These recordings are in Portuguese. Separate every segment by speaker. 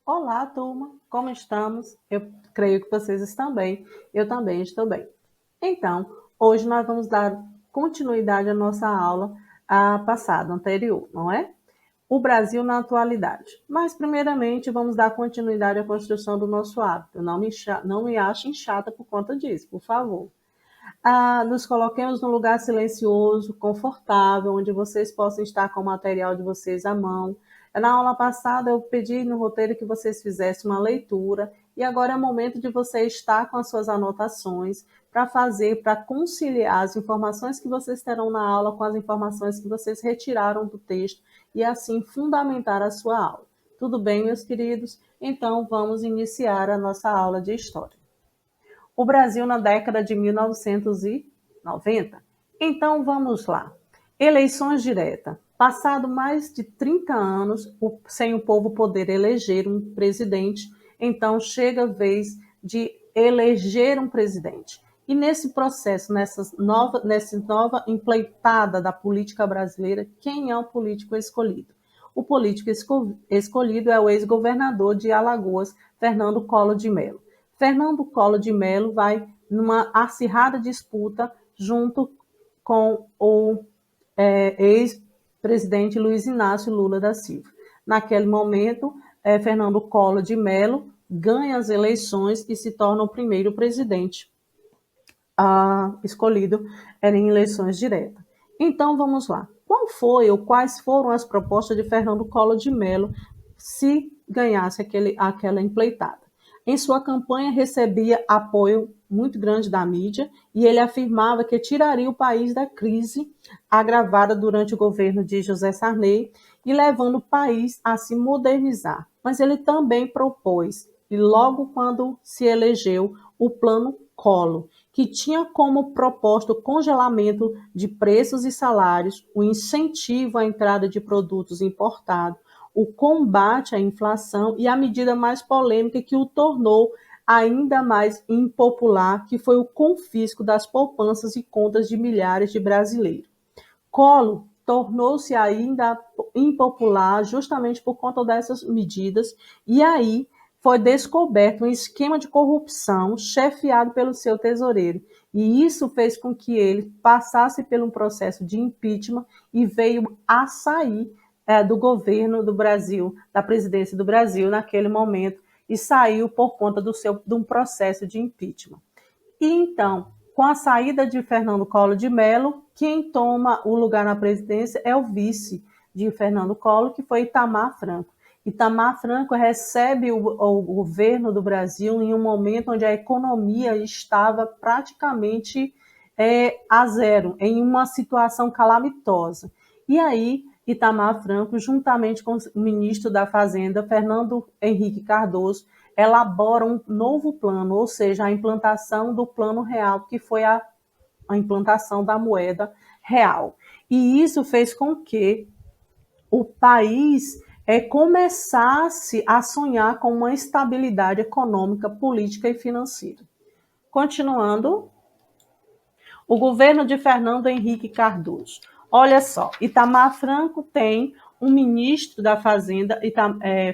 Speaker 1: Olá, turma, como estamos? Eu creio que vocês estão bem, eu também estou bem. Então, hoje nós vamos dar continuidade à nossa aula passada, anterior, não é? O Brasil na atualidade. Mas, primeiramente, vamos dar continuidade à construção do nosso hábito. Não me achem chata por conta disso, por favor. Nos coloquemos num lugar silencioso, confortável, onde vocês possam estar com o material de vocês à mão. Na aula passada, eu pedi no roteiro que vocês fizessem uma leitura, e agora é o momento de você estar com as suas anotações para conciliar as informações que vocês terão na aula com as informações que vocês retiraram do texto e assim fundamentar a sua aula. Tudo bem, meus queridos? Então, vamos iniciar a nossa aula de história. O Brasil na década de 1990. Então vamos lá. Eleições diretas. Passado mais de 30 anos sem o povo poder eleger um presidente, então chega a vez de eleger um presidente. E nesse processo, nessa nova empleitada da política brasileira, quem é o político escolhido? O político escolhido é o ex-governador de Alagoas, Fernando Collor de Mello. Fernando Collor de Mello vai numa acirrada disputa junto com o ex-presidente Luiz Inácio Lula da Silva. Naquele momento, Fernando Collor de Mello ganha as eleições e se torna o primeiro presidente escolhido em eleições diretas. Então, vamos lá. Qual foi ou quais foram as propostas de Fernando Collor de Mello se ganhasse aquela empleitada? Em sua campanha, recebia apoio muito grande da mídia e ele afirmava que tiraria o país da crise agravada durante o governo de José Sarney e levando o país a se modernizar. Mas ele também propôs, e logo quando se elegeu, o Plano Collor, que tinha como proposta o congelamento de preços e salários, o incentivo à entrada de produtos importados, o combate à inflação e a medida mais polêmica que o tornou ainda mais impopular, que foi o confisco das poupanças e contas de milhares de brasileiros. Collor tornou-se ainda impopular justamente por conta dessas medidas, e aí foi descoberto um esquema de corrupção chefiado pelo seu tesoureiro. E isso fez com que ele passasse por um processo de impeachment e veio a sair do governo do Brasil, da presidência do Brasil naquele momento, e saiu por conta de um processo de impeachment. E então, com a saída de Fernando Collor de Mello, quem toma o lugar na presidência é o vice de Fernando Collor, que foi Itamar Franco. Itamar Franco recebe o governo do Brasil em um momento onde a economia estava praticamente a zero, em uma situação calamitosa. E aí, Itamar Franco, juntamente com o ministro da Fazenda, Fernando Henrique Cardoso, elabora um novo plano, ou seja, a implantação do Plano Real, que foi a implantação da moeda real. E isso fez com que o país começasse a sonhar com uma estabilidade econômica, política e financeira. Continuando, o governo de Fernando Henrique Cardoso. Olha só, Itamar Franco tem um ministro da Fazenda,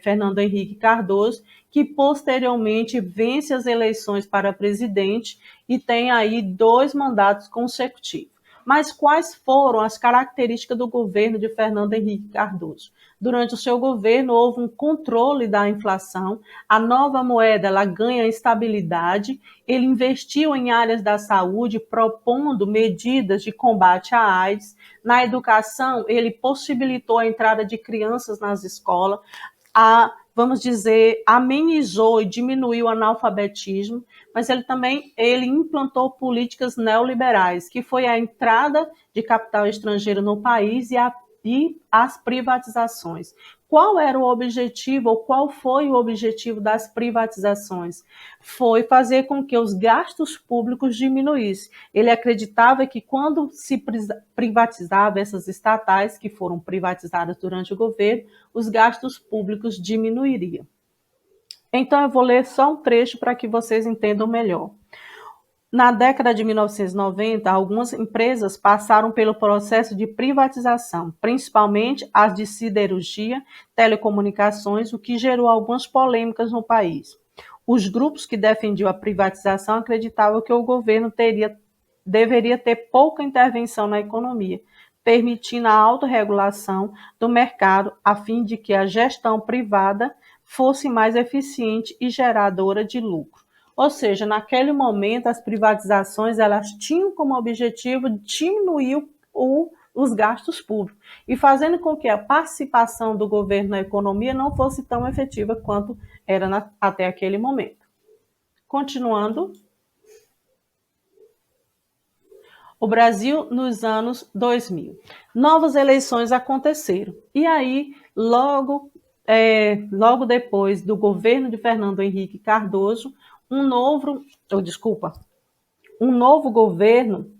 Speaker 1: Fernando Henrique Cardoso, que posteriormente vence as eleições para presidente e tem aí 2 mandatos consecutivos. Mas quais foram as características do governo de Fernando Henrique Cardoso? Durante o seu governo, houve um controle da inflação, a nova moeda ela ganha estabilidade, ele investiu em áreas da saúde, propondo medidas de combate à AIDS. Na educação, ele possibilitou a entrada de crianças nas escolas, vamos dizer, amenizou e diminuiu o analfabetismo, mas ele implantou políticas neoliberais, que foi a entrada de capital estrangeiro no país e as privatizações. Qual era o objetivo, ou qual foi o objetivo das privatizações? Foi fazer com que os gastos públicos diminuíssem. Ele acreditava que quando se privatizava essas estatais, que foram privatizadas durante o governo, os gastos públicos diminuiriam. Então, eu vou ler só um trecho para que vocês entendam melhor. Na década de 1990, algumas empresas passaram pelo processo de privatização, principalmente as de siderurgia, telecomunicações, o que gerou algumas polêmicas no país. Os grupos que defendiam a privatização acreditavam que o governo deveria ter pouca intervenção na economia, permitindo a autorregulação do mercado a fim de que a gestão privada fosse mais eficiente e geradora de lucro. Ou seja, naquele momento, as privatizações elas tinham como objetivo diminuir os gastos públicos e fazendo com que a participação do governo na economia não fosse tão efetiva quanto era até aquele momento. Continuando, o Brasil nos anos 2000. Novas eleições aconteceram. E aí, logo depois do governo de Fernando Henrique Cardoso, um novo governo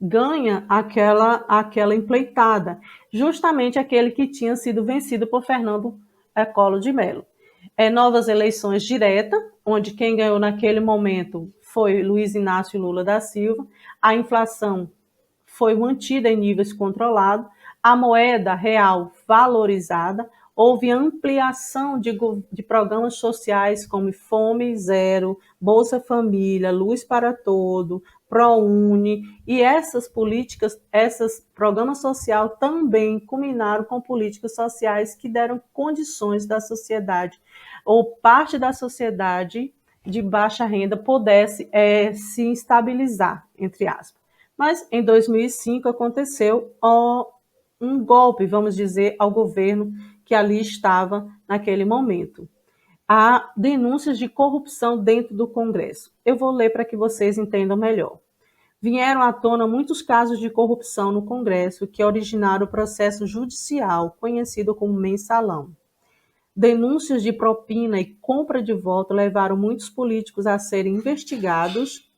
Speaker 1: ganha aquela empleitada, justamente aquele que tinha sido vencido por Fernando Collor de Mello. Novas eleições diretas, onde quem ganhou naquele momento foi Luiz Inácio Lula da Silva, a inflação foi mantida em níveis controlados, a moeda real valorizada, houve ampliação de programas sociais como Fome Zero, Bolsa Família, Luz para Todo, ProUni, e essas políticas, esses programas sociais também culminaram com políticas sociais que deram condições da sociedade, ou parte da sociedade de baixa renda pudesse se estabilizar, entre aspas. Mas em 2005 aconteceu um golpe, vamos dizer, ao governo que ali estava naquele momento. Há denúncias de corrupção dentro do Congresso. Eu vou ler para que vocês entendam melhor. Vieram à tona muitos casos de corrupção no Congresso que originaram o processo judicial, conhecido como mensalão. Denúncias de propina e compra de voto levaram muitos políticos a serem investigados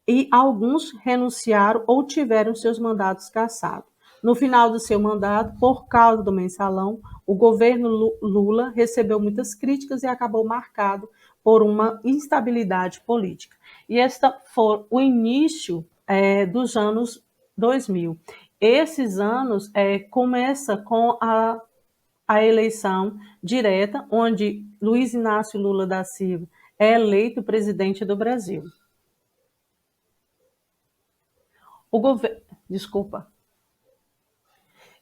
Speaker 1: e alguns renunciaram ou tiveram seus mandatos cassados. No final do seu mandato, por causa do mensalão, o governo Lula recebeu muitas críticas e acabou marcado por uma instabilidade política. E este foi o início dos anos 2000. Esses anos começa com a eleição direta, onde Luiz Inácio Lula da Silva é eleito presidente do Brasil. Desculpa.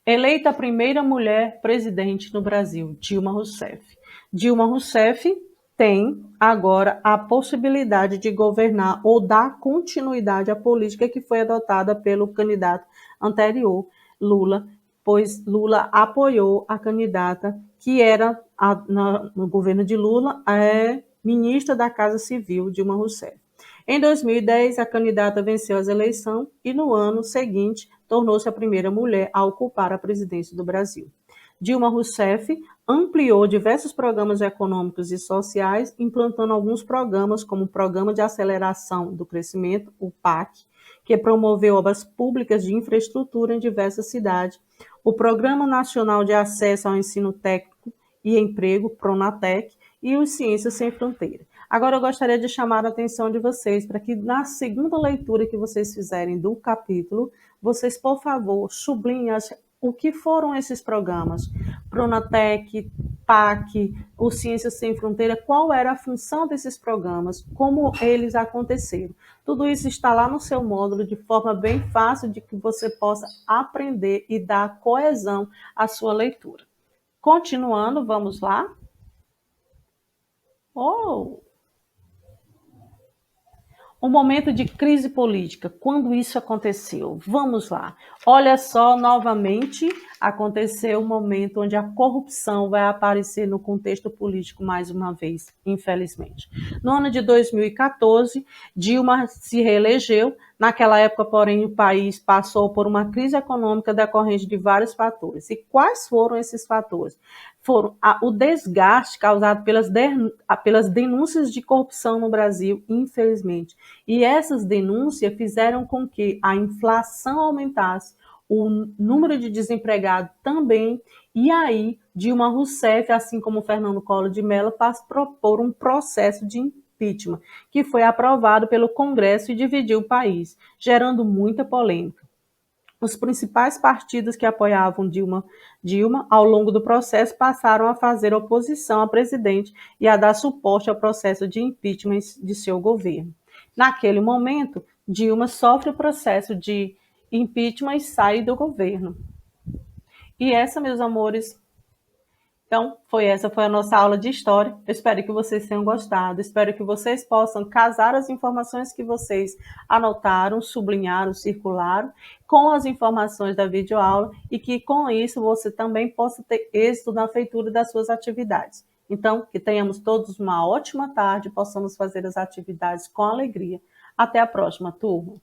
Speaker 1: Eleita a primeira mulher presidente no Brasil, Dilma Rousseff. Dilma Rousseff tem agora a possibilidade de governar ou dar continuidade à política que foi adotada pelo candidato anterior, Lula, pois Lula apoiou a candidata que era, no governo de Lula, ministra da Casa Civil, Dilma Rousseff. Em 2010, a candidata venceu as eleições e, no ano seguinte, tornou-se a primeira mulher a ocupar a presidência do Brasil. Dilma Rousseff ampliou diversos programas econômicos e sociais, implantando alguns programas, como o Programa de Aceleração do Crescimento, o PAC, que promoveu obras públicas de infraestrutura em diversas cidades, o Programa Nacional de Acesso ao Ensino Técnico e Emprego, PRONATEC, e o Ciências Sem Fronteira. Agora eu gostaria de chamar a atenção de vocês para que na segunda leitura que vocês fizerem do capítulo, vocês, por favor, sublinhem o que foram esses programas. Pronatec, PAC, o Ciências Sem Fronteira, qual era a função desses programas, como eles aconteceram. Tudo isso está lá no seu módulo de forma bem fácil de que você possa aprender e dar coesão à sua leitura. Continuando, vamos lá. Um momento de crise política, quando isso aconteceu? Vamos lá. Olha só, novamente, aconteceu um momento onde a corrupção vai aparecer no contexto político mais uma vez, infelizmente. No ano de 2014, Dilma se reelegeu. Naquela época, porém, o país passou por uma crise econômica decorrente de vários fatores. E quais foram esses fatores? Foram o desgaste causado pelas denúncias de corrupção no Brasil, infelizmente. E essas denúncias fizeram com que a inflação aumentasse, o número de desempregados também, e aí Dilma Rousseff, assim como Fernando Collor de Mello, passou a propor um processo de impeachment, que foi aprovado pelo Congresso e dividiu o país, gerando muita polêmica. Os principais partidos que apoiavam Dilma, ao longo do processo, passaram a fazer oposição ao presidente e a dar suporte ao processo de impeachment de seu governo. Naquele momento, Dilma sofre o processo de impeachment e sai do governo. E essa, meus amores, então, essa foi a nossa aula de história. Eu espero que vocês tenham gostado. Espero que vocês possam casar as informações que vocês anotaram, sublinharam, circularam, com as informações da videoaula e que, com isso, você também possa ter êxito na feitura das suas atividades. Então, que tenhamos todos uma ótima tarde, possamos fazer as atividades com alegria. Até a próxima, turma!